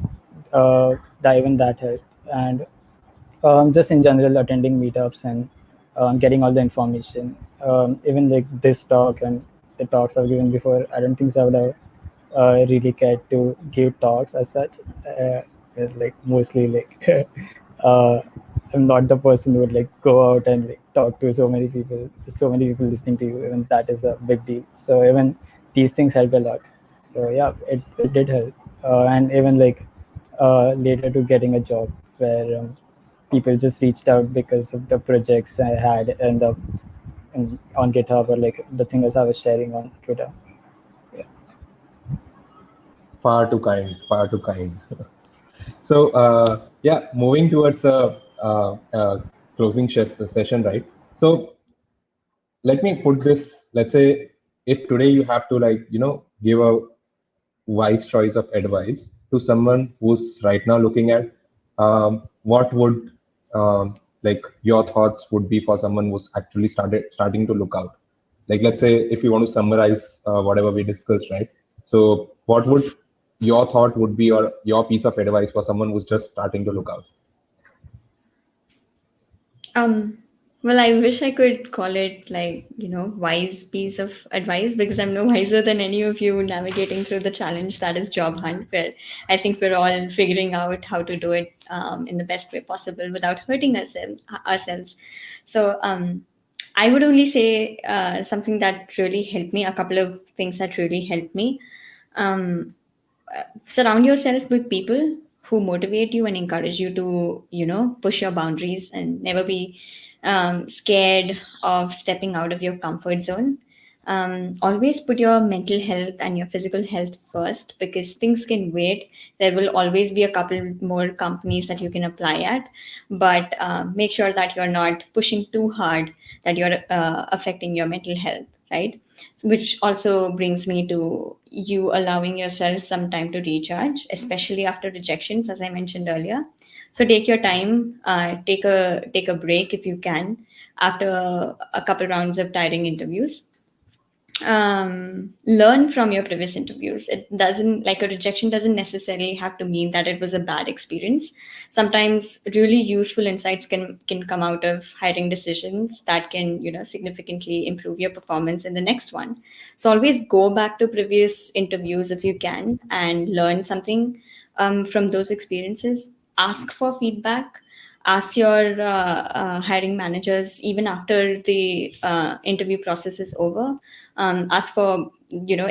that even that helped. And just in general attending meetups and getting all the information, even like this talk and the talks I've given before, I don't think so I would have really cared to give talks as such. Like mostly like uh, I'm not the person who would like go out and like talk to so many people listening to you. Even that is a big deal. So even these things help a lot. So yeah, it did help, and even like later to getting a job where people just reached out because of the projects I had and on GitHub or like the things I was sharing on Twitter. Yeah. Far too kind, far too kind. So yeah, moving towards the closing session, right? So let me put this. Let's say if today you have to like give a wise choice of advice to someone who's right now looking at what would like your thoughts would be for someone who's actually starting to look out. Like let's say if you want to summarize whatever we discussed, right? So what would your thought would be, or your piece of advice for someone who's just starting to look out? Um, well, I wish I could call it like, wise piece of advice because I'm no wiser than any of you navigating through the challenge that is job hunt, where I think we're all figuring out how to do it in the best way possible without hurting ourselves. So I would only say something that really helped me, a couple of things that really helped me. Um, Surround yourself with people who motivate you and encourage you to push your boundaries and never be scared of stepping out of your comfort zone. Always put your mental health and your physical health first because things can wait. There will always be a couple more companies that you can apply at, but make sure that you're not pushing too hard, that you're affecting your mental health, right? Which also brings me to you allowing yourself some time to recharge, especially after rejections, as I mentioned earlier. So take your time, take a break if you can after a couple rounds of tiring interviews. Learn from your previous interviews. It doesn't, like, a rejection doesn't necessarily have to mean that it was a bad experience. Sometimes really useful insights can come out of hiring decisions that can significantly improve your performance in the next one. So always go back to previous interviews if you can and learn something from those experiences. Ask for feedback. Ask your hiring managers even after the interview process is over. Ask for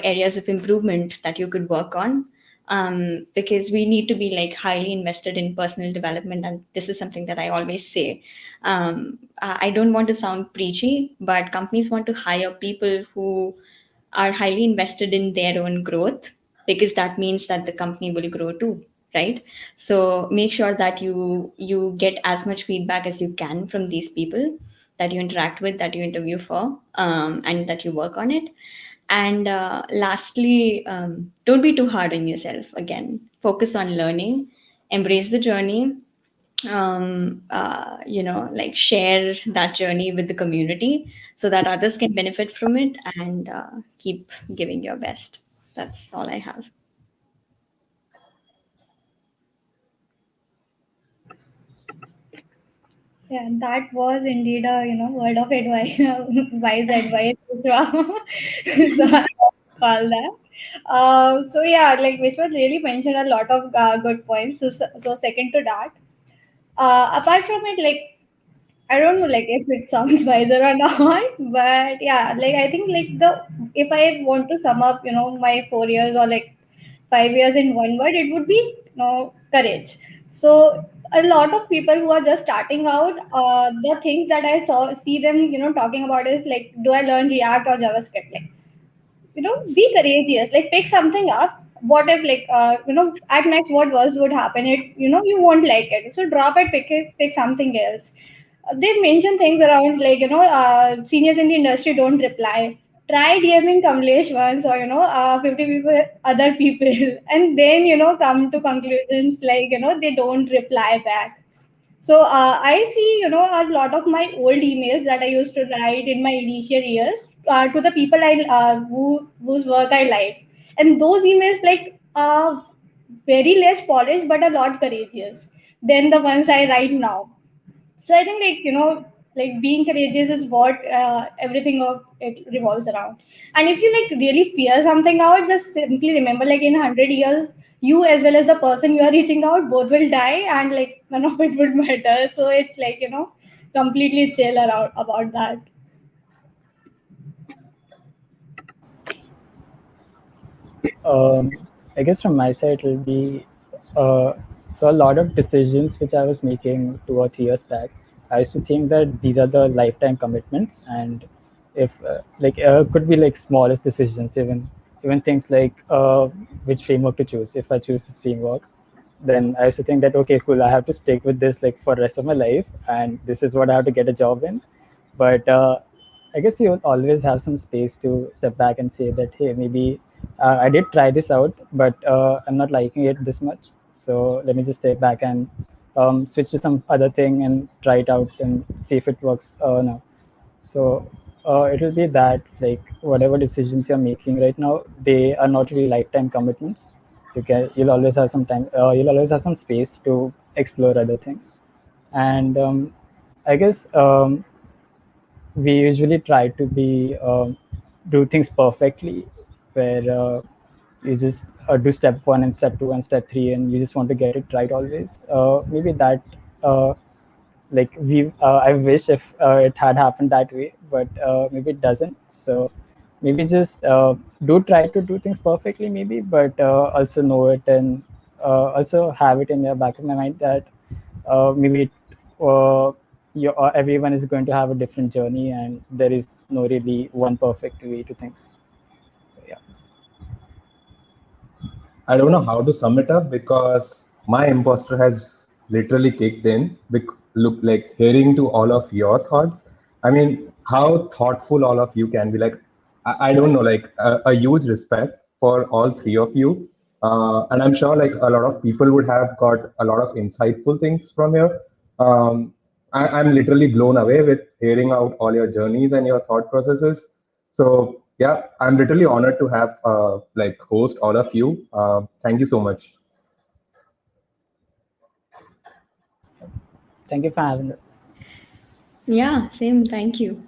areas of improvement that you could work on, because we need to be like highly invested in personal development, and this is something that I always say. I don't want to sound preachy, but companies want to hire people who are highly invested in their own growth, because that means that the company will grow too, right? So make sure that you get as much feedback as you can from these people that you interact with, that you interview for, and that you work on it. And lastly, don't be too hard on yourself. Again, focus on learning, embrace the journey, like share that journey with the community so that others can benefit from it, and keep giving your best. That's all I have. Yeah, that was indeed a word of advice, wise advice. So I call that. So yeah, like Vishwa really mentioned a lot of good points. So second to that, apart from it, like I don't know, like if it sounds wiser or not, but yeah, like I think like the if I want to sum up, my 4 years or like 5 years in one word, it would be courage. So a lot of people who are just starting out, the things that I see them, talking about is like, do I learn React or JavaScript? Like, be courageous, like pick something up. What if like at max what worst would happen, it you won't like it, so drop it, pick something else. They mention things around like seniors in the industry don't reply. Try DMing Kamlesh once, or 50 people, other people, and then come to conclusions like they don't reply back. So I see, a lot of my old emails that I used to write in my initial years to the people whose work I like, and those emails like are very less polished but a lot courageous than the ones I write now. So I think like like being courageous is what everything of it revolves around. And if you like really fear something out, just simply remember, like in 100 years, you as well as the person you are reaching out both will die, and like none of it would matter. So it's like completely chill around about that. I guess from my side it'll be uh, so a lot of decisions which I was making 2 or 3 years back. I used to think that these are the lifetime commitments, and if could be like smallest decisions, even things like which framework to choose. If I choose this framework, then I used to think that okay, cool, I have to stick with this like for the rest of my life, and this is what I have to get a job in. But I guess you will always have some space to step back and say that hey, maybe I did try this out, but I'm not liking it this much. So let me just step back and switch to some other thing and try it out and see if it works now. So it will be that like whatever decisions you're making right now, they are not really lifetime commitments. You'll always have some time. You'll always have some space to explore other things, and I guess we usually try to be do things perfectly, where you just do step one and step two and step three, and you just want to get it right always. Maybe that uh, like we I wish if it had happened that way, but maybe it doesn't. So maybe just do try to do things perfectly, maybe, but also know it, and also have it in your back of my mind that maybe uh, everyone is going to have a different journey, and there is no really one perfect way to things. So, yeah. I don't know how to sum it up because my imposter has literally kicked in. Look, like hearing to all of your thoughts. I mean, how thoughtful all of you can be. Like, I don't know, like a huge respect for all three of you. And I'm sure like a lot of people would have got a lot of insightful things from here. I'm literally blown away with hearing out all your journeys and your thought processes. So yeah, I'm literally honored to have like host all of you. Thank you so much. Thank you for having us. Yeah, same. Thank you.